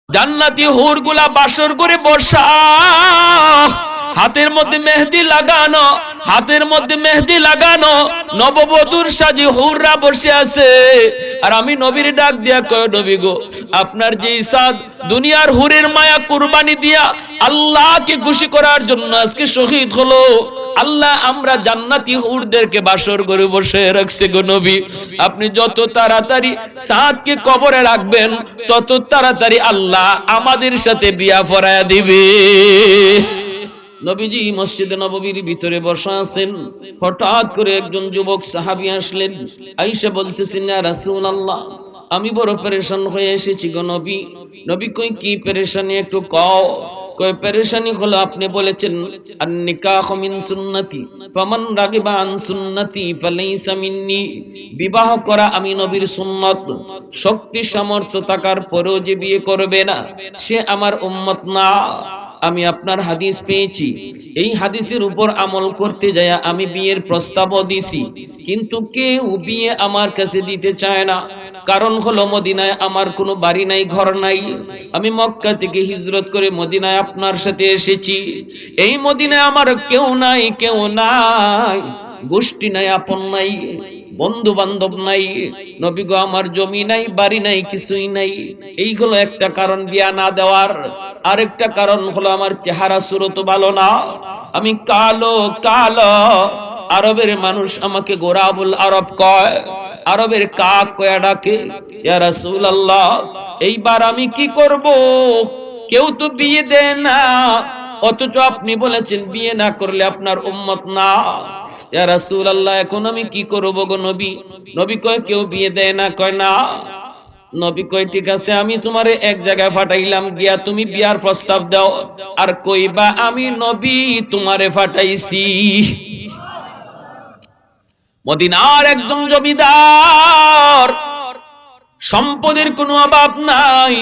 জান্নাতি হুরগুলা বাসর করে বসা, হাতের মধ্যে মেহেদি লাগানো, হাতের মধ্যে মেহেদি লাগানো, নববধূর সাজে হুররা বসে আছে। আর আমি নবীর ডাক দিয়া কয়, নবী গো, আপনার যে ইসাদ দুনিয়ার হুরের মায়া কুরবানি দিয়া আল্লাহকে খুশি করার জন্য আজকে শহীদ হলো, আল্লাহ আমরা জান্নাতি হুরদেরকে বাসর করে বসে রাখছে গো নবী। আপনি যত তাড়াতাড়ি সাদকে কবরে রাখবেন তত তাড়াতাড়ি আল্লাহ আমাদের সাথে বিয়া পড়ায়া দিবে। নবীজি মসজিদে নববীর ভিতরে বসা আছেন, হঠাৎ করে একজন যুবক সাহাবী আসলেন, আয়েশা বলতেছেন, ইয়া রাসূলুল্লাহ, আমি বড় পেরেশান হয়ে এসেছি গো নবী। নবী কই কি পেরেশানি একটু কও। কই পেরেশানি হলো আপনি বলেছেন আন নিকাহু মিন সুন্নতি ফামান রাগিবা আন সুন্নতি ফালাইসা মিন্নি, বিবাহ করা আমি নবীর সুন্নাত। শক্তি সামর্থ্য থাকার পরেও যে বিয়ে করবে না সে আমার উম্মত না। আমি আপনার হাদিস পেয়েছি, এই হাদিসের উপর আমল করতে যায় আমি বিয়ের প্রস্তাবও দিছি, কিন্তু কেউ বিয়ে আমার কাছে দিতে চায় না। কারণ হলো মদিনায় আমার কোনো বাড়ি নাই, ঘর নাই। আমি মক্কা থেকে হিজরত করে মদিনায় আপনার সাথে এসেছি। এই মদিনায় আমার কেউ নাই, কেউ নাই, গোষ্ঠী নাই, আপন নাই, বন্ধু বান্ধব নাই। নবী গো, আমার জমি নাই, বাড়ি নাই, কিছুই নাই। এই হলো একটা কারণ বিয়া না দেওয়ার। আরেকটা কারণ হলো আমার চেহারা সুরত ভালো না, আমি কালো কালো। আরবের মানুষ আমাকে গোরাবুল আরব কয়, আরবের কাক কয়া ডাকে। ইয়া রাসূলুল্লাহ, এইবার আমি কি করব? কেউ তো বিয়ে দেয় না, অথচ আপনি বলেছেন বিয়ে না করলে আপনার উম্মত না। ইয়া রাসূলুল্লাহ, এখন আমি কি করব গো নবী? নবী কয় কেউ বিয়ে দেয় না, কয় না। নবী কয় ঠিক আছে, আমি তোমারে এক জায়গায় পাঠাইলাম, গিয়া তুমি বিয়ার প্রস্তাব দাও। আর কইবা আমি নবী তোমারে পাঠাইছি। মদিনার একজন জমিদার, সম্পদের কোনো অভাব নাই,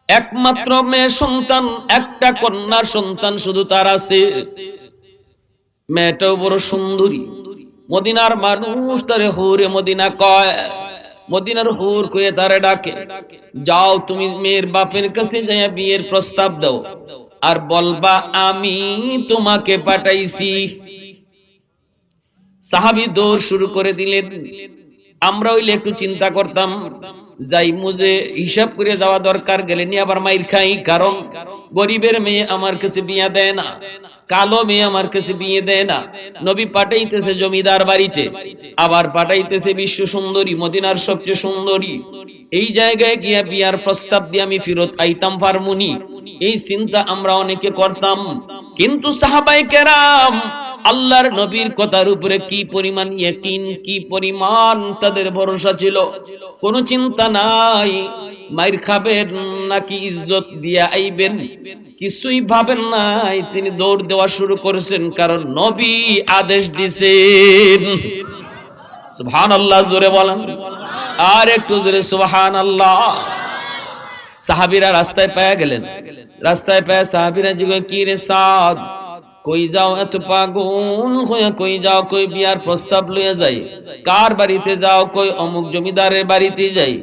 একমাত্র মেয়ে সন্তান, একটা কন্যা সন্তান শুধু তার আছে। মেয়েটাও বড় সুন্দরী। মদিনার মানুষ তারে হুরে মদিনা কয়, মদিনার হুর কয়ে তারে ডাকে, যাও তুমি মেয়ের বাপের কাছে যাইয়া বিয়ের প্রস্তাব দাও আর বলবা আমি তোমাকে পাঠাইছি। সাহাবী দৌড় শুরু করে দিলেন। আমরা হইলে একটু চিন্তা করতাম, যাই মুজে হিসাব করে যাওয়া দরকার, গেলে নিয়ে আবার মাইর খাই। কারণ গরিবের মেয়ে আমার কাছে বিয়া দেয় না, কালো মেয়ে আমার কাছে বিয়ে দেয় না। নবী পাঠাইতেছে জমিদার বাড়িতে, আবার পাঠাইতেছে বিশ্ব সুন্দরী, মদিনার সবচেয়ে সুন্দরী। এই জায়গায় গিয়া বিয়ার প্রস্তাব দিয়ে আমি ফিরত আইতাম পারমুনি, এই চিন্তা আমরা অনেকে করতাম। কিন্তু সাহাবায়ে কেরাম আল্লাহর নবীর কথার উপরে কি পরিমাণ ইয়াকিন, কি পরিমাণ তাদের ভরসা ছিল। কোনো চিন্তা নাই মাইর খাবেন নাকি ইজ্জত দিয়া আইবেন, কিছুই ভাবেন নাই। তিনি দৌড় দেওয়া শুরু করেছেন, কারণ নবী আদেশ দিছেন। সুবহানাল্লাহ, জোরে বলেন আর একটু জোরে সুবহানাল্লাহ। সাহাবীরা রাস্তায় পেয়ে গেলেন, রাস্তায় পেয়ে সাহাবীরা জিজ্ঞাসা, কি রে সাদ, কই যাও এত পাগল হয়ে, কই যাও? কই বিয়ার প্রস্তাব লইয়া যাই। কার বাড়িতে যাও? কই অমুক জমিদারের বাড়িতে যাই।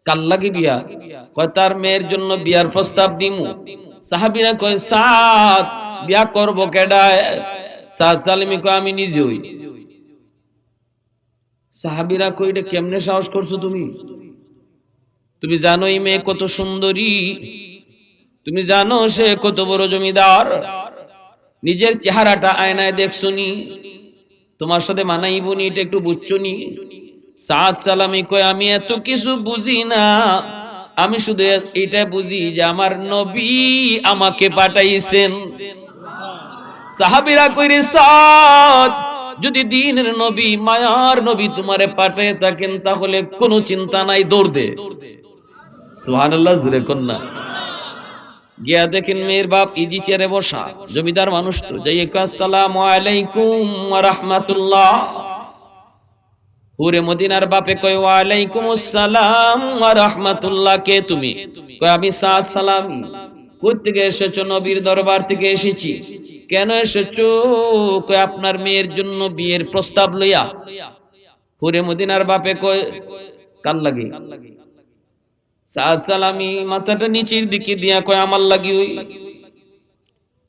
কাল লাগি বিয়া? কয় তার মেয়ের জন্য বিয়ার প্রস্তাব দিমু। সাহাবীরা কয়, সাদ বিয়া করব কেডায়? সাদ সালিমি কয়, আমি নিজে হই। সাহাবীরা কই, এটা কেমনে সাহস করছো তুমি? তুমি জানো এই মেয়ে কত সুন্দরী, তুমি জানো সে কত বড় জমিদার, নিজের চেহারাটা আয়নায় দেখছনি, তোমার সাথে মানাইবনি, এটা একটু বুঝছনি? সাদ সালামি কয়, আমি এত কিছু বুঝি না, আমি শুধু এটা বুঝি যে আমার নবী আমাকে পাঠাইছেন। সাহাবীরা কই, রে সাদ, যদি দ্বীনের নবী, মায়ার নবী তোমারে পাঠায় থাকেন তাহলে কোনো চিন্তা নাই, দৌড় দে। সুবহানাল্লাহ, জোরে কন্যা। গিয়া দেখেন মেয়ের বাপ ইজি চেয়ারে বসা, জমিদার মানুষ তো, যাই আসসালামু আলাইকুম ওয়া রাহমাতুল্লাহ। হুরে মদিনার বাপে কয়, ওয়া আলাইকুম আসসালাম ওয়া রাহমাতুল্লাহ। কে তুমি? কয় আমি সাদ সালামি। কই থেকে এসেছো? নবীর দরবার থেকে এসেছি। কেন এসেছো? কয় আপনার মেয়ের জন্য বিয়ের প্রস্তাব লইয়া। হুরে মদিনার বাপে কয়, কাল লাগে? সাদ সালামি মাথাটা নিচের দিকে দিয়া কয় আমার লাগি ওই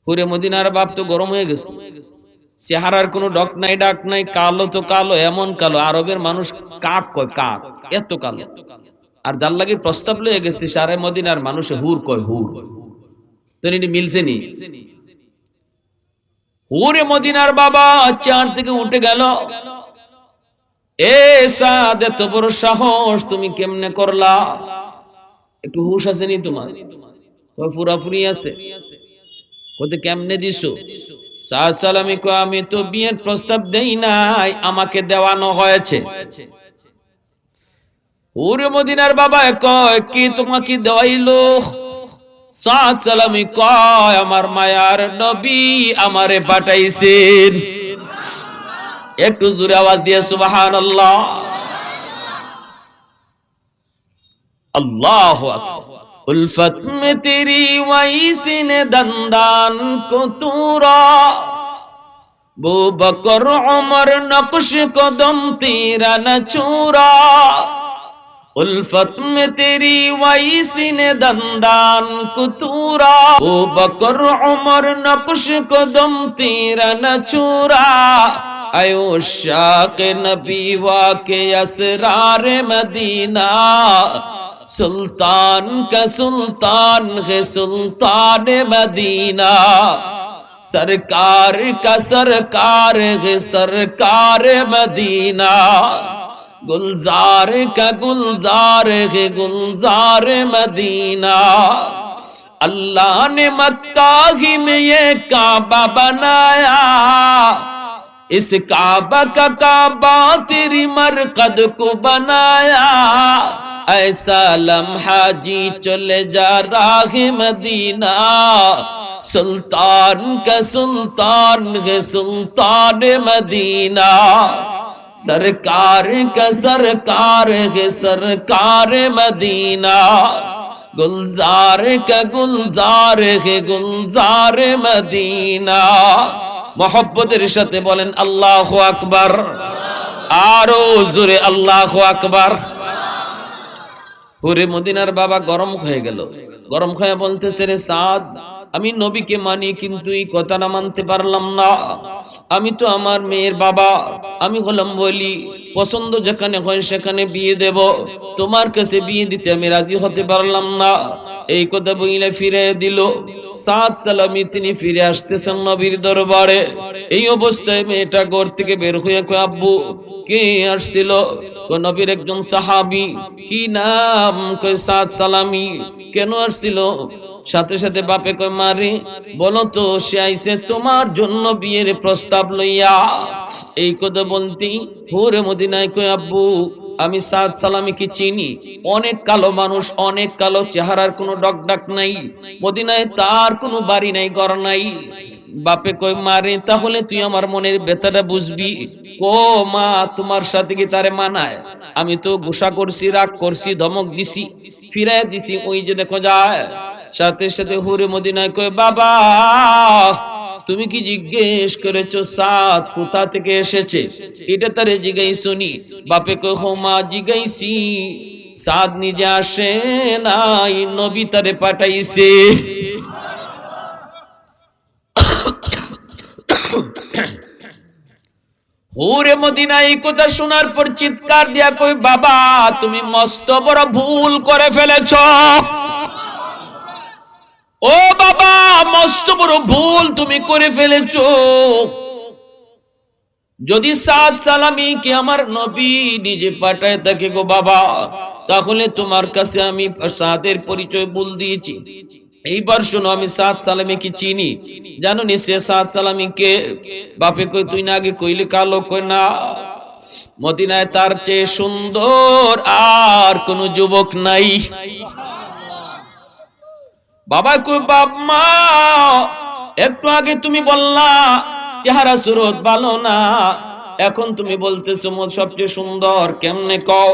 হুরে মদিনার বাপ তো গরম হয়ে গেছে, চেহারার কোনো ডাক নাই, কালো তো কালো, এমন কালো আরবের মানুষ কাক কয়, কাক এত কালো। আর যার লাগে প্রস্তাব লয়ে গেছে সারে মদিনার মানুষে হুর কয়, হুর তো মিলছে নি। হুরে মদিনার বাবা চেয়ার থেকে উঠে গেল, এ সাদ এত বড় সাহস তুমি কেমনে করলা? একটু হুশ আছে নি তোমার? পুরাপুরি আছে। কত কেমনে দিছো? সাদ সালামি কয় আমি তো বিয়ের প্রস্তাব দেই নাই, আমাকে দেওয়ানো হয়েছে। ওরে মদিনার বাবা কয় কি তোমাকে দেওয়াইলো? সাদ সালামি কয় আমার মায়ার নবী আমারে পাঠাইছেন। একটু জোরে আওয়াজ দিয়ে সুবহানাল্লাহ। अल्लाह उल्फत में तेरी वैसी ने दंदान को तूरा, बू बकर उमर नक्श कदम तेरा न चूरा। उल्फत में तेरी वैसी ने दंदान को तूरा, बू बकर उमर नक्श कदम तेरा न चूरा। आयो शाक नबी वाके असरार मदीना, सुल्तान का सुल्तान है सुल्तान मदीना, सरकार का सरकार है सरकार मदीना, गुलजार का गुलजार है गुलजार मदीना। अल्लाह ने मक्का ही में ये काबा बनाया, इस काबा का काबा तेरी मरकद को बनाया। ऐसा लम्हा जी चले जा राह मदीना, सुल्तान का सुल्तान है सुल्तान मदीना, सरकार का सरकार है सरकार मदीना, गुलजार का गुलजार है गुलजार मदीना। मोहब्बतेर साथे बोलेन अल्लाहु আকবার, आरो जोरे अल्लाहु আকবার। হুরে মদিনার বাবা গরম হয়ে গেল, গরম হয়ে বলতেছে রে সাদ আমি নবীকে মানি কিন্তু এই কথাটা মানতে পারলাম না। আমি তো আমার মেয়ের বাবা, আমি হলাম বলি পছন্দ যেখানে হয় সেখানে বিয়ে দেব, তোমার কাছে বিয়ে দিতে আমি রাজি হতে পারলাম না। এই কথা বইলে ফিরে দিল। সাদ সালামি তিনি ফিরে আসতেছেন নবীর দরবারে। এই অবস্থায় মেয়েটা ঘর থেকে বের হয়ে কয় আব্বু কে আসছিল? নবীর একজন সাহাবী। কি নাম? কয় সাদ সালামি। কেন আসছিল? সাথে সাথে বাপে কয় মারে বলো তো সে আইছে তোমার জন্য বিয়ের প্রস্তাব লইয়া। এই কথা বলতেই হুরে মদিনায় কয় আব্বু আমি সাদ সালামিকে চিনি, অনেক কালো মানুষ, অনেক কালো, চেহারার কোনো ডকডাক নাই, মদিনায় তার কোনো বাড়ি নাই ঘর নাই। বাপে কই মারে তাহলে তুই আমার মনের ব্যথাটা বুঝবি। ও মা তোমার সাথে কি তারে মানায়? আমি তো গুসা করছি, রাগ করছি, ধমক দিছি, ফিরাই দিছি, ওই যে দেখো যায়। সাথে সাথে হুরে মদিনায় কয় বাবা তুমি কি জিজ্ঞেস করেছো সাদ কোথা থেকে এসেছে? এটা তারে জিজ্ঞাইছো নি? বাপে কয় হো মা জিজ্ঞাইছি। সাদ নিজে আসে নাই, নবী তারে পাঠাইছে। হুরে মদিনা এই কথা শোনার পর চিৎকার দিয়া কই বাবা তুমি মস্ত বড় ভুল করে ফেলেছ। ও বাবা মস্ত বড় ভুল তুমি করে ফেলেছ। যদি সাদ সালামি কে আমার নবী নিজে পাঠায় থাকে গো বাবা, তাহলে তোমার কাছে আমি সাদের পরিচয় ভুল দিয়েছি। এইবার শোনো আমি সাদ সালামি কি চিনি, জানো নি সে সাদ সালামি কে? বাপে কই তুই না আগে কইলে কালো, কই না মদিনায় তার চেয়ে সুন্দর আর কোন যুবক নাই। বাবা কই বাপ মা একটু আগে তুমি বললা চেহারা সুরত ভালো না, এখন তুমি বলতেছো সবচেয়ে সুন্দর, কেমনে কও?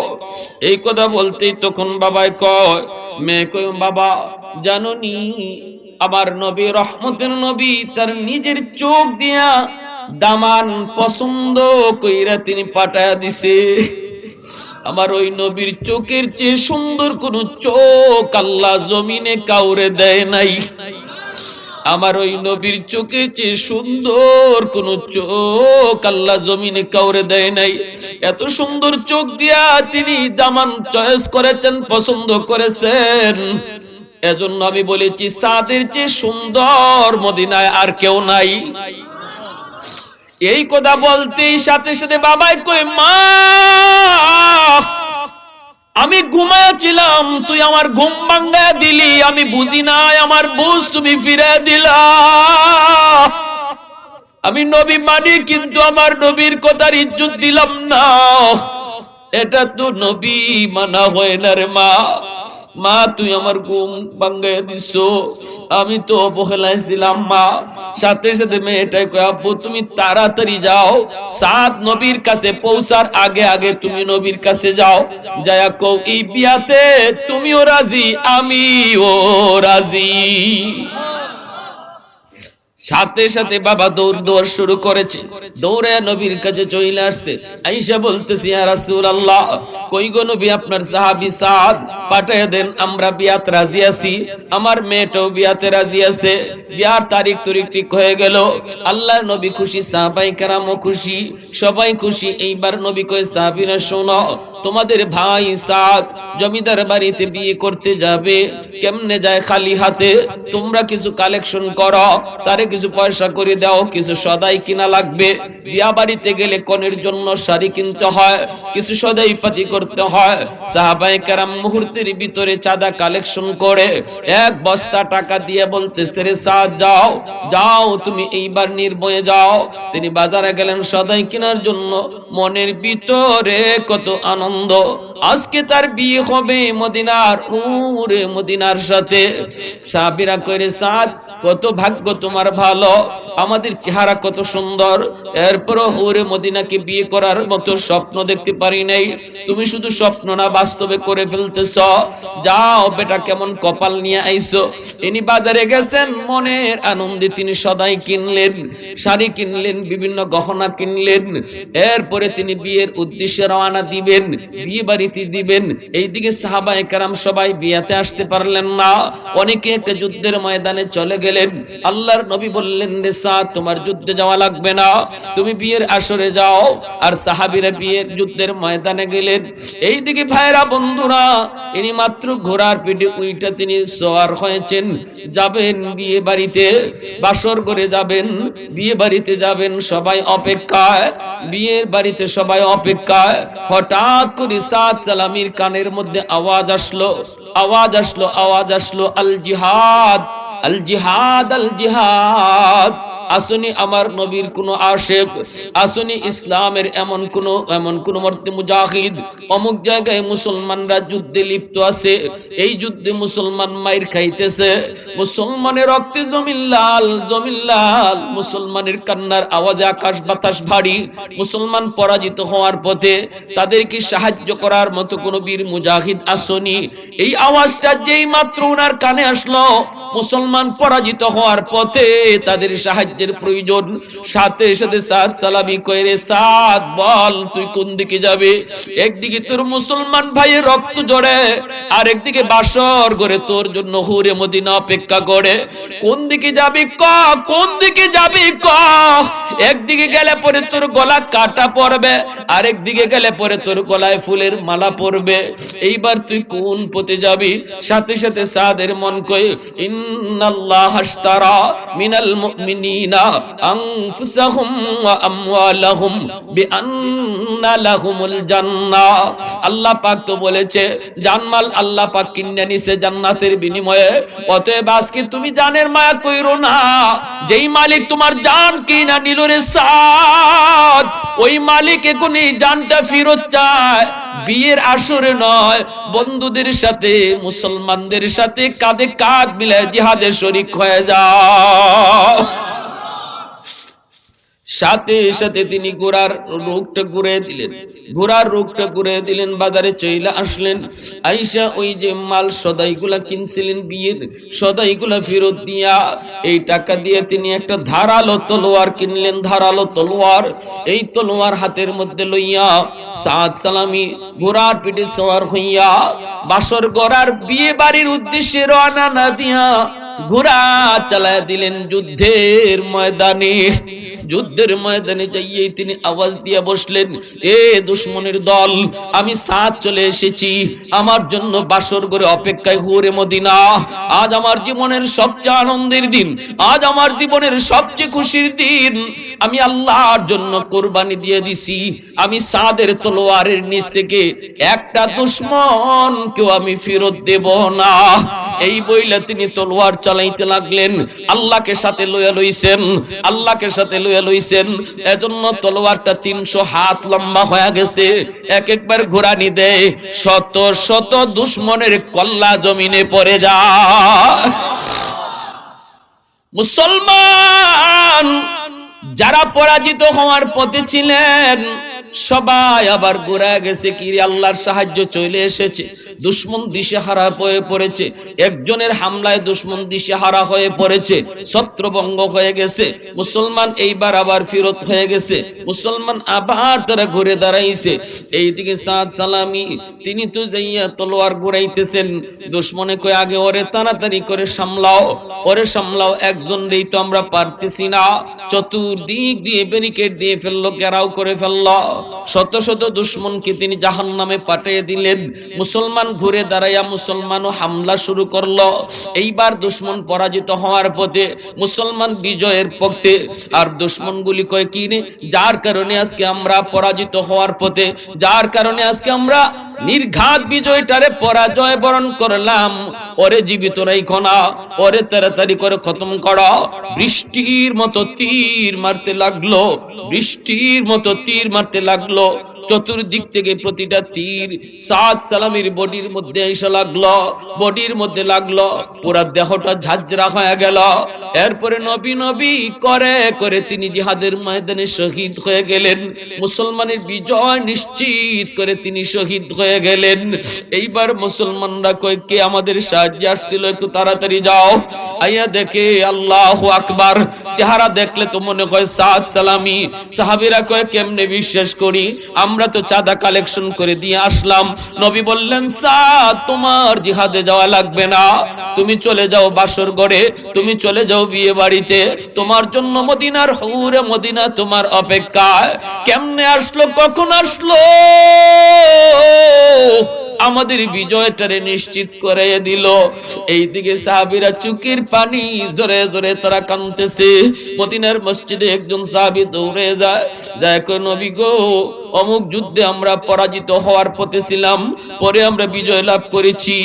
এই কথা বলতেই তখন বাবাই কয় মেয়ে কই বাবা জানো নি আমার নবী রহমতের নবী তার নিজের চোখ দিয়া দামান পছন্দ কইরা তিনি পাঠায়া দিছে। আমার ওই নবীর চোখের চেয়ে সুন্দর কোন চোখ আল্লাহ জমিনে কাউরে দেয় নাই। আমার ওই নবীর চোখের চেয়ে সুন্দর কোন চোখ আল্লাহ জমিনে কাউরে দেয় নাই। এত সুন্দর চোখ দিয়া তিনি দামান চয়েস করেছেন, পছন্দ করেছেন। এজন্য আমি বলেছি সাদের চেয়ে সুন্দর মদিনায় আর কেউ নাই। এই কথা বলতেই সাথে সাথে বাবাই কই, মা আমি ঘুমায়াছিলাম, তুই আমার ঘুম ভাঙা দিলি, আমি বুঝি নাই, আমার বুঝ তুমি ফিরে দিলা। আমি নবী মানি, কিন্তু আমার নবীর কথার ইজ্জত দিলাম না। এটা তো নবী মানা হয় না রে মা। মা তুই আমার ঘুম ভাঙায় দিছো, আমি তো অবহেলায় ছিলাম মা। সাথে সাথে মেয়েটাই কয়, আব্বু তুমি তাড়াতাড়ি যাও, সাদ নবীর কাছে পৌঁছার আগে আগে তুমি নবীর কাছে যাও, যায়া কও এই বিয়াতে তুমিও রাজি আমিও রাজি। সাথে সাথে বাবা দৌড় শুরু করেছে, দৌড়ে নবীর কাছে চলে আসছে। আয়েশা বলতেছি, ইয়া রাসূলুল্লাহ, কই গো নবী আপনার সাহাবী সাদ পাঠিয়ে দেন, আমরা বিয়াত রাজি আছি, আমার মেয়েটাও বিয়াতে রাজি আছে। বিয়ার তারিখ ঠিক হয়ে গেল। আল্লাহর নবী খুশি, সাহাবায়ে কেরামও খুশি, সবাই খুশি। এইবার নবী কয়, সাহাবীরা শোনো, তোমাদের ভাই সাদ জমিদার বাড়িতে বিয়ে করতে যাবে, কেমনে যায় খালি হাতে, তোমরা কিছু কালেকশন করো, তারে কিছু পয়সা করে দাও, কিছু সদাই কিনা লাগবে। বিয়া বাড়িতে গেলে কনের জন্য শাড়ি কিনতে হয়, কিছু সদাই পাতি করতে হয়। সাহাবায়ে কেরাম মুহূর্তের ভিতরে চাঁদা কালেকশন করে এক বস্তা টাকা দিয়ে বলতেছে, রে সাদ যাও যাও, তুমি এইবার নির্ভয়ে যাও। তিনি বাজারে গেলেন সদাই কেনার জন্য। মনের ভিতরে কত আনন্দ, আজকে তার বিয়ে হবে মদিনার নূরে মদিনার সাথে। সাহাবীরা কইরে, সাদ কত ভাগ্য তোমার ভালো, আমাদের চেহারা কত সুন্দর, এরপরও হুরে মদিনাকে বিয়ে করার মতো স্বপ্ন দেখতে পারি নাই। তুমি শুধু স্বপ্ন না, বাস্তবে করে ফেলতেছ। যাও বেটা, কেমন কপাল নিয়ে আইছো। ইনি বাজারে গেছেন, মনের আনন্দে তিনি সদাই কিনলেন, শাড়ি কিনলেন, বিভিন্ন গহনা কিনলেন। এরপরে তিনি বিয়ের উদ্দেশ্যে রওনা দিবেন, বিয়ে বাড়িতে দিবেন। এইদিকে সাহাবায়ে কেরাম সবাই বিয়াতে আসতে পারলেন না, অনেকে একটা যুদ্ধের ময়দানে চলে গেলেন। আল্লাহর নবী বললেন, রে সাদ তোমার যুদ্ধে যাওয়া লাগবে না, তুমি বিয়ের আসরে যাও। আর সাহাবীরা বিয়ের যুদ্ধের ময়দানে গেলেন। এইদিকে ভাইরা বন্ধুরা, ইনি মাত্র ঘোড়ার পিঠে উইটা তিনি সওয়ার হয়েছেন, যাবেন বিয়ে বাড়িতে, বাসর করে যাবেন, বিয়ে বাড়িতে যাবেন। সবাই অপেক্ষায়, বিয়ের বাড়িতে সবাই অপেক্ষায়। হঠাৎ করে সাদ সালামির কানের মধ্যে আওয়াজ আসলো, আল জিহাদ, আল জিহাদ, আল জিহাদ। আসুনি আমার নবীর কোন আশিক, আসুনি ইসলামের এমন কোন মর্তে মুজাহিদ, অমুক জায়গায় মুসলমানরা যুদ্ধে লিপ্ত আছে, এই যুদ্ধে মুসলমান মাইর খাইতেছে, মুসলমানের রক্তে জমিন লাল, মুসলমানের কান্নার আওয়াজে আকাশ বাতাস ভারী, মুসলমান পরাজিত হওয়ার পথে, তাদেরকে সাহায্য করার মতো কোন বীর মুজাহিদ আসুনি। এই আওয়াজটা যেই মাত্র ওনার কানে আসলো, মুসলমান পরাজিত হওয়ার পথে, তাদের সাহায্যের প্রয়োজন। সাথে সাথে সাদ সালামি কইরে, সাদ বল তুই কোন দিকে যাবে? একদিকে তোর মুসলমান ভাইয়ের রক্ত ঝরে, আর একদিকে বাসর করে তোর জন্য হুরে মদিনা অপেক্ষা করে। কোন দিকে যাবি ক, কোন দিকে যাবি ক? একদিকে গেলে পরে তোর গলা কাটা পড়বে, আর একদিকে গেলে পরে তোর গলায় ফুলের মালা পড়বে। এইবার তুই কোন পথে যাবি? সাথে সাথে সাদের মন কই, ইন্নাল্লাহ আশতারা মিনাল মুমিনিনা আনফুসাহুম ওয়া আমওয়ালাহুম বিআন্না লাহুমুল জান্নাহ। আল্লাহ পাক তো বলেছে জানমাল আল্লাহ পাক কিনে নিছে জান্নাতের বিনিময়ে। অতএব আজকে তুমি জানের মায়া কইরো না। যেই মালিক তোমার জান কিনা নিল রে সাদ, ওই মালিক এখনই জানটা ফেরত চায়। বিয়ের আসরে নয়, বন্ধুদের সাথে, মুসলমানদের সাথে কাঁধে কাঁধ মিলায় জিহাদে শরীক হয়ে যাও। সাথে সাথে তিনি ঘোড়ার রোগটা ঘুরিয়ে দিলেন, ঘোড়ার রোগটা ঘুরিয়ে দিলেন, বাজারে চইলা আসলেন। আইসা ওই যে মাল সদাইগুলা কিনছিলেন বিয়ের, সদাইগুলা ফেরত দিয়া এই টাকা দিয়ে তিনি একটা ধারালো তলোয়ার কিনলেন, ধারালো তলোয়ার। এই তলোয়ার হাতের মধ্যে লইয়া সাদ সালামি ঘোড়ার পিঠে সওয়ার হইয়া বাসর গড়ার বিয়ে বাড়ির উদ্দেশ্যে রওনা না দিয়া ঘোড়া চালায় দিলেন যুদ্ধের ময়দানে। যুদ্ধের ময়দানে যাইয়েই তিনি আওয়াজ দিয়ে বসলেন, এ দুশমনের দল, আমি সাথ চলে এসেছি, আমার জন্য বাসর ঘরে অপেক্ষায় হুরে মদিনা। আজ আমার জীবনের সবচেয়ে আনন্দের দিন, আজ আমার জীবনের সবচেয়ে খুশির দিন। আমি আল্লাহর জন্য কুরবানি দিয়ে দিছি, আমি সাদের তলোয়ারের নিচ থেকে একটা দুশমনকেও আমি ফেরত দেব না। এই বইলা তিনি তলোয়ার চালাইতে লাগলেন। আল্লাহকে সাথে লইয়া লইছেন, আল্লাহকে সাথে লইয়া লইছেন, এজন্য তলোয়ারটা 300 হাত লম্বা হয়ে গেছে। এক একবার ঘোরানি দেয়, শত শত দুশমনের কল্লা জমিনে পড়ে যায়। মুসলমান যারা পরাজিত হওয়ার পথে ছিলেন সবাই আবার ঘুরে গেছে, কি আল্লাহর সাহায্য চলে এসেছে। দুশমন দিশেহারা হয়ে পড়েছে, একজনের হামলায় দুশমন দিশেহারা হয়ে পড়েছে, ছত্রভঙ্গ হয়ে গেছে। মুসলমান এইবার আবার ফিরত হয়ে গেছে, মুসলমান আবার তারা ঘুরে দাঁড়াইছে। এইদিকে সাদ সালামি তিনি তো যাইয়া তলোয়ার ঘুরাইতেছেন। দুশমনে কয়, আগে ওরে তাড়াতাড়ি করে সামলাও, ওরে সামলাও, একজনই তো আমরা পারতেছি না। চতুর্দিক দিয়ে ব্যারিকেড দিয়ে ফেললো, ঘেরাও করে ফেললো। শত শত দুশমনকে তিনি জাহান্নামে পাঠিয়ে দিলেন। মুসলমান ঘুরে দাঁড়াইয়া মুসলমানও হামলা শুরু করলো। এইবার দুশমন পরাজিত হওয়ার পথে, মুসলমান বিজয়ের পথে। আর দুশমনগুলি কয়, কি রে, যার কারণে আজকে আমরা পরাজিত হওয়ার পথে, যার কারণে আজকে আমরা নির্ঘাত বিজয়টারে পরাজয় বরণ করলাম, ওরে জীবিত রাইখো না, ওরে তাড়াতাড়ি করে খতম করো। বৃষ্টির মতো তীর মারতে লাগলো, বৃষ্টির মতো তীর মারতে লাগলো। চতুর্দিক থেকে প্রতিটা তীর সাদ সালামের বডির মধ্যে এসে লাগলো, বডির মধ্যে লাগলো, পুরা দেহটা ঝাঁঝরা হয়ে গেল। এরপরে নবী নবী করে করে তিনি জিহাদের ময়দানে শহীদ হয়ে গেলেন। মুসলমানের বিজয় নিশ্চিত করে তিনি শহীদ হয়ে গেলেন। এইবার মুসলমানরা কয়, কে আমাদের সাহায্যে আসছিল, একটু তাড়াতাড়ি যাও। আইয়া দেখে আল্লাহু আকবার, চেহারা দেখলে তো মনে হয় সাদ সালামি। সাহাবীরা কয়, কেমনে বিশ্বাস করি, আমরা তো চাঁদা কালেকশন করে দিয়ে আসলাম। নবী বললেন, সাদ তোমার জিহাদে যাওয়া লাগবে না, তুমি চলে যাও বাসর ঘরে, তুমি চলে যাও বিয়ে বাড়িতে, তোমার জন্য মদিনার হুরে মদিনা তোমার অপেক্ষায়। কেমনে আসলো, কখন আসলো, আমাদের বিজয়টারে নিশ্চিত করে দিল। এইদিকে সাহাবীরা চোখের পানি জোরে জোরে তারা কাঁদতেছে। মদিনার মসজিদে একজন সাহাবী দৌড়ে যায়, যায় কয়, নবী গো, অমুক যুদ্ধে আমরা পরাজিত হওয়ার পথে ছিলাম, পরে আমরা বিজয় লাভ করেছি,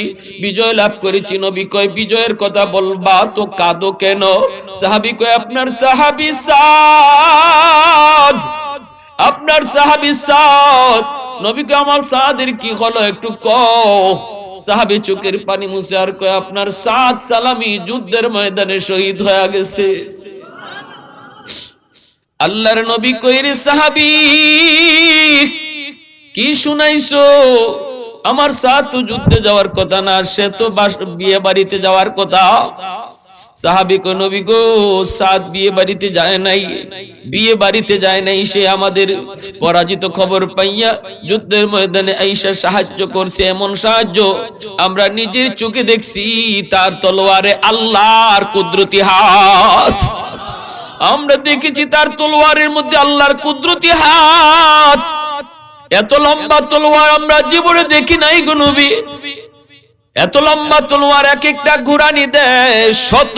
বিজয় লাভ করেছি। নবী কয়, বিজয়ের কথা বলবা তো কাঁদো কেন? সাহাবী কয়, আপনার সাহাবী সাদ, আপনার সাহাবী সাদ। নবী কয়, আমার সাদের কি হলো একটু কও। সাহাবী চোখের পানি মুছে আর কয়, আপনার সাদ সালামি যুদ্ধের ময়দানে শহীদ হয়ে গেছে। আল্লাহর নবী কয়, রে সাহাবী কি শুনাইছো? আমার সাদ তো যুদ্ধে যাওয়ার কথা না, সে তো বিয়ে বাড়িতে যাওয়ার কথা। সাহাবী কয়, নবী গো, সাদ বিয়ে বাড়িতে যায় নাই, বিয়ে বাড়িতে যায় নাই, সে আমাদের পরাজিত খবর পাইয়া যুদ্ধের ময়দানে আইসা সাহায্য করছে। এমন সাহায্য আমরা নিজের চোখে দেখছি, তার তলোয়ারে আল্লাহর কুদরতি হাত। আমরা দেখেছি তার তলোয়ারের মধ্যে আল্লাহর কুদরতি হাত। এত লম্বা তলোয়ার আমরা জীবনে দেখি নাই গো নবী। এত লম্বা তলোয়ার, এক একটা ঘুরানি দেয়, শত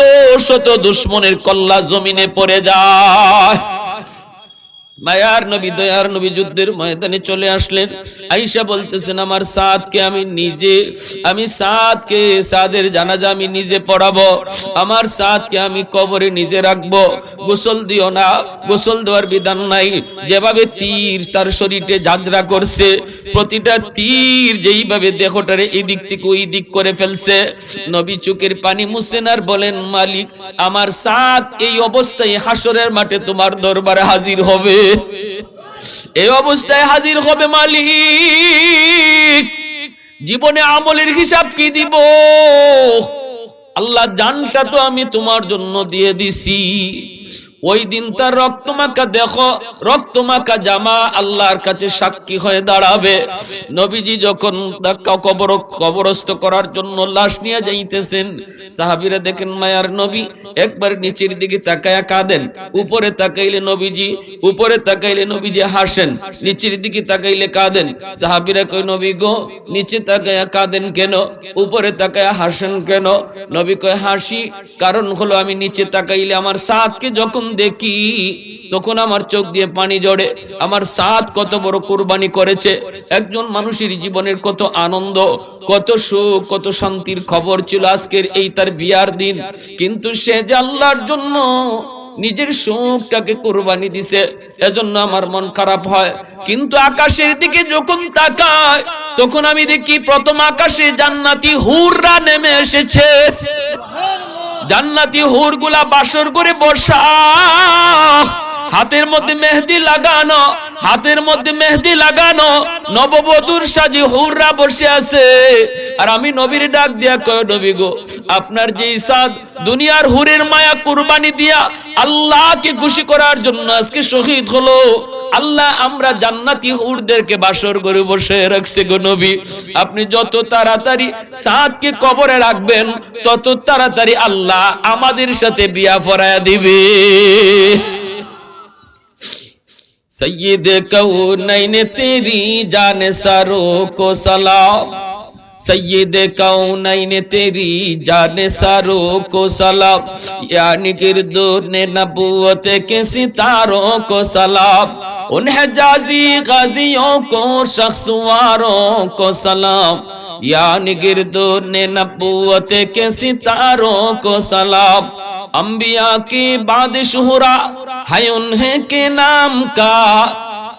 শত দুশমনের কল্লা জমিনে পড়ে যায়। মায়ার নবী দয়ার নবী যুদ্ধের ময়দানে চলে আসলেন। আয়েশা বলতেছেন আমার সাদকে আমি সাদের জানাজা আমি নিজে পড়াবো, আমার সাদকে আমি কবরে নিজে রাখবো, গোসল দিও না, গোসল দেওয়ার বিধান নাই। যেভাবে তীর তার শরীরে ঝাঁঝরা করছে, প্রতিটা তীর যেইভাবে দেহটারে এদিক থেকে ওই দিক করে ফেলছে, নবী চোখের পানি মুছেন আর বলেন মালিক আমার সাদ এই অবস্থায় হাসরের মাঠে তোমার দরবারে হাজির হবে, এই অবস্থায় হাজির হবে মালিক। জীবনে আমলের হিসাব কি দিব? আল্লাহ জানটা তো আমি তোমার জন্য দিয়ে দিছি। ওই দিন তার রক্তমাখা দেখো, রক্তমাখা জামা আল্লাহর কাছে সাক্ষী হয়ে দাঁড়াবে। নবীজি যখন কবরস্থ করার জন্য লাশ নিয়ে যাইতেছেন, সাহাবীরা দেখেন মায়ার নবী একবার নিচের দিকে তাকায়া কাঁদেন, উপরে তাকাইলে নবীজি হাসেন, নিচের দিকে তাকাইলে কাঁদেন। সাহাবীরা কয় নবী গো নিচে তাকায়া কাঁদেন কেন, উপরে তাকায়া হাসেন কেন? নবী কয় হাসি কারণ হলো আমি নিচে তাকাইলে আমার সাদকে যখন দেখি তখন আমার চোখ দিয়ে পানি ঝরে। আমার সাদ কত বড় কুরবানি করেছে, একজন মানুষের জীবনের কত আনন্দ, কত সুখ, কত শান্তির খবর ছিল আজকের এই তার বিয়ার দিন, কিন্তু সে যে আল্লাহর জন্য নিজের সুখটাকে কুরবানি দিছে, এজন্য আমার মন খারাপ হয়। কিন্তু আকাশের দিকে যখন তাকায় তখন আমি দেখি প্রথম আকাশে জান্নাতি হুররা নেমে এসেছে। জান্নাতি হুরগুলা বাসর করে বসা, হাতের মধ্যে মেহেদি লাগানো নববধূর সাজে হুররা বসে আছে। আর আমি নবীর ডাক দিয়া কয় নবী গো আপনার যে সাদ দুনিয়ার হুরের মায়া কুরবানি দিয়া আল্লাহকে খুশি করার জন্য আজকে শহীদ হলো, আল্লাহ আমরা জান্নাতি হুরদেরকে বাসর করে বসে রাখছে গো নবী। আপনি যত তাড়াতাড়ি সাদকে কবরে রাখবেন তত তাড়াতাড়ি আল্লাহ আমাদের সাথে বিয়া পড়ায়া দিবে। सैयद कौनैन तेरी जान सारों को सलाम, सैयद कौनैन तेरी जान सारों को सलाम, यानी गिरदोन नबूवत के सितारों को सलाम, उन हिजाजी गाजियों को शख्सवारों को सलाम, यानी गिरदोन नबूवत के सितारों को सलाम, अंबिया के बाद शुहरा है उन्हें के नाम का,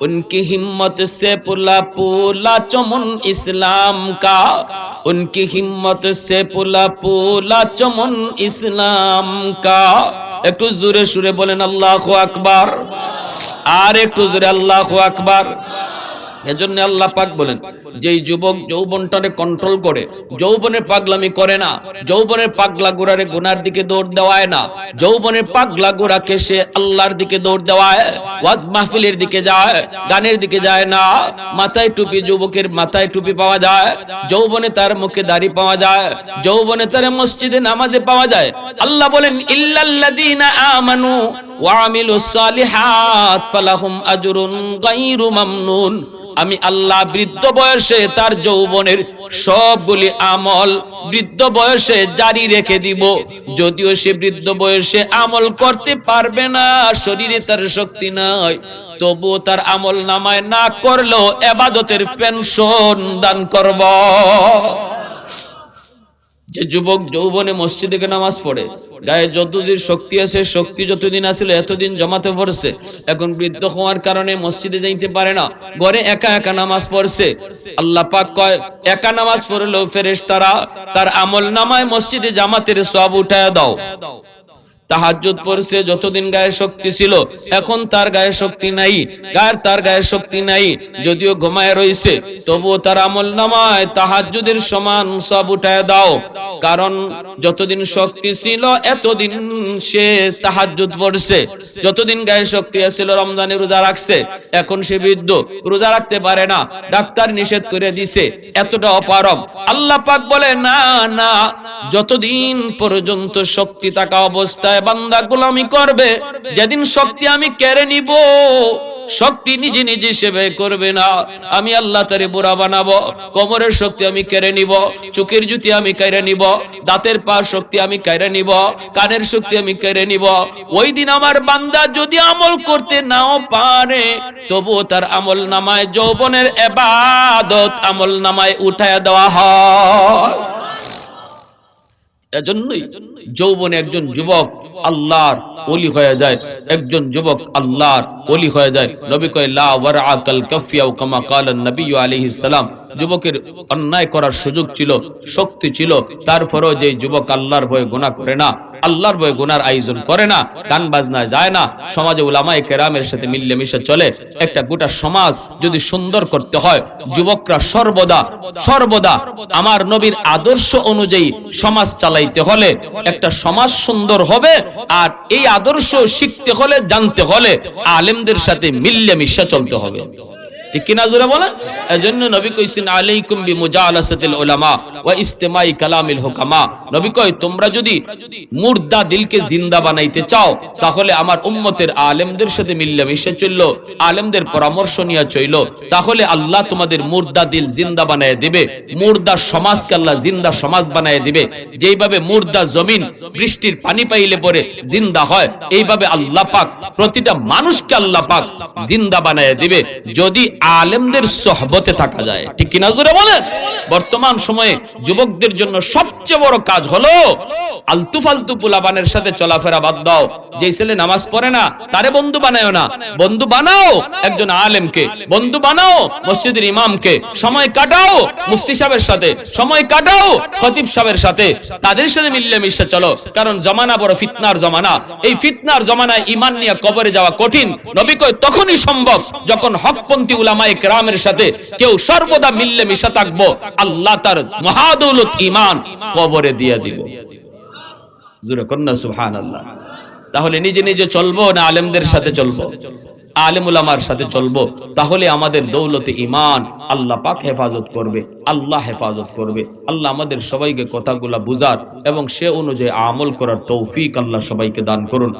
उनकी हिम्मत से पुला पुला चमन इस्लाम का, उनकी हिम्मत से पुला पुला चमन इस्लाम का। একটু জোরে সুরে বলেন আল্লাহু আকবার, আর একটু জোরে আল্লাহু আকবার। এজন্য আল্লাহ পাক বলেন যেই যুবক যৌবনটারে কন্ট্রোল করে, যৌবনের পাগলামি করে না, যৌবনের পাগলা গোড়ারে গুনার দিকে দৌড় দেওয়ায় না, যৌবনের পাগলা গোড়াকে সে আল্লাহর দিকে দৌড় দেওয়ায়, ওয়াজ মাহফিলের দিকে যায়, গানের দিকে যায় না। মাথায় টুপি, যুবকের মাথায় টুপি পাওয়া যায়, যৌবনে তার মুখে দাড়ি পাওয়া যায়, যৌবনে তার মসজিদে নামাজে পাওয়া যায়। আল্লাহ বলেন ইল্লাল্লাযীনা আমানু ওয়া আমিলুস সালিহাত ফালাহুম আজরুন গায়রু মামনুন। আমি আল্লাহ বৃদ্ধ বয়সে তার যৌবনের সবগুলি আমল বৃদ্ধ বয়সে জারি রেখে দিব। যদিও সে বৃদ্ধ বয়সে আমল করতে পারবে না, শরীরে তার শক্তি নাই, তবুও তার আমল নামায় না করলেও ইবাদতের পেনশন দান করব। যে যুবক যৌবনে মসজিদে নামাজ পড়ে, গায়ে যতদিন শক্তি আছে, শক্তি যতদিন আছিল এতদিন জমাতে পড়ছে, এখন বৃদ্ধ হওয়ার কারণে মসজিদে যাইতে পারে না, ঘরে একা একা নামাজ পড়ছে। আল্লাহ পাক কয় একা নামাজ পড়লেও ফেরেশতারা তার আমল নামায় মসজিদে জামাতের সওয়াব উঠায়া দাও। তাহাজ্জুদ পড়ছে, যতদিন গায়ে শক্তি ছিল, এখন তার গায়ে শক্তি নাই, তার গায়ে শক্তি নাই, যদিও ঘুমায় রইছে তবুও তার আমল নামায় তাহাজ্জুদের সমান সব উঠায় দাও। কারণ যতদিন শক্তি ছিল এতদিন সে তাহাজ্জুদ পড়ছে, যতদিন গায়ে শক্তি ছিল রমজানের রোজা রাখছে, এখন সে বৃদ্ধ, রোজা রাখতে পারে না, ডাক্তার নিষেধ করে দিছে, এতটা অপারগ। আল্লাহ পাক বলে না না, যতদিন পর্যন্ত শক্তি থাকা অবস্থায় বান্দা গোলামি করবে, যেদিন শক্তি আমি কেড়ে নিব শক্তি নিজে নিজে সেবা করবে না, আমি আল্লাহ তারে বুড়া বানাবো। কোমরের শক্তি আমি কেড়ে নিব, চোখের জুতি আমি কেড়ে নিব, দাঁতের পা শক্তি আমি কেড়ে নিব, কানের শক্তি আমি কেড়ে নিব। ওই দিন আমার বান্দা যদি আমল করতে নাও পারে, তবুও তার আমল নামায় যৌবনের ইবাদত আমল নামায় উঠায় দেওয়া হয়। এজন্যই যৌবনে একজন যুবক আল্লাহর ওলি হয়ে যায়, একজন যুবক আল্লাহর ওলি হয়ে যায়। নবী কয় লা ওয়ারআ কাল কাফিয়া কামা ক্বালা নবী আলাইহিস সালাম। যুবকের অন্যায় করার সুযোগ ছিল, শক্তি ছিল, তারপরেও যে যুবক আল্লাহর ভয়ে গুনাহ করে না, আল্লাহর ভয়ে গুনার আয়োজন করে না, গান বাজনা যায় না, সমাজে উলামায়ে কেরামের সাথে মিলে মিশে চলে, একটা গোটা সমাজ যদি সুন্দর করতে হয়, যুবকরা সর্বদা সর্বদা আমার নবীর আদর্শ অনুযায়ী সমাজ চালাইতে হলে একটা সমাজ সুন্দর হবে। আর এই আদর্শ শিখতে হলে, জানতে হলে আলেমদের সাথে মিলে মিশে চলতে হবে। ঠিক কিনা জোরে বলেন? এজন্য নবী কইছেন আলাইকুম বিমুজালাসাতিল উলামা ওয়া ইস্তিমাই কালামিল হুকামা। নবী কয় তোমরা যদি মুর্দা দিলকে জিন্দা বানাইতে চাও, তাহলে আমার উম্মতের আলেমদের সাথে মিলে মিশে চললো, আলেমদের পরামর্শ নিয়ে চললো, তাহলে আল্লাহ তোমাদের মুর্দা দিল জিন্দা বানায় দিবে, মুর্দা সমাজকে আল্লাহ জিন্দা সমাজ বানায় দিবে। যেইভাবে মুর্দা জমিন বৃষ্টির পানি পাইলে পরে জিন্দা হয়, এইভাবে আল্লাহ পাক প্রতিটা মানুষকে আল্লাহ পাক জিন্দা বানায় দিবে যদি আলেমদের সোহবতে থাকা যায়। ঠিক কিনা জোরে বলেন? বর্তমান সময়ে যুবকদের জন্য সবচেয়ে বড় কাজ হলো আলতু ফালতু পোলাপানের সাথে চলাফেরা বাদ দাও। যে ছেলে নামাজ পড়ে না তারে বন্ধু বানায়ও না, বন্ধু বানাও একজন আলেমকে, বন্ধু বানাও মসজিদের ইমামকে, সময় কাটাও মুফতি সাহেবের সাথে, সময় কাটাও খতিব সাহেবের সাথে, তাদের সাথে মিলে মিশে চলো। কারণ জমানা বড় ফিতনার জমানা, এই ফিতনার জমানায় ঈমান নিয়ে কবরে যাওয়া কঠিন। নবী কয় তখনই সম্ভব যখন হকপন্থী উলামায়ে কেরামের সাথে কেউ সর্বদা মিলে মিশে থাকবো, আল্লাহ তার মহাদৌলত ঈমান কবরে দিয়ে দিব। জোরে কন্না সুবহানাল্লাহ। তাহলে নিজে নিজে চলবো না আলেমদের সাথে চলবো? আলেম উলামার সাথে চলবো, তাহলে আমাদের দৌলতে ঈমান আল্লাহ পাক হেফাজত করবে, আল্লাহ হেফাজত করবে। আল্লাহ আমাদের সবাইকে কথাগুলা বুঝার এবং সে অনুযায়ী আমল করার তৌফিক আল্লাহ সবাইকে দান করুন।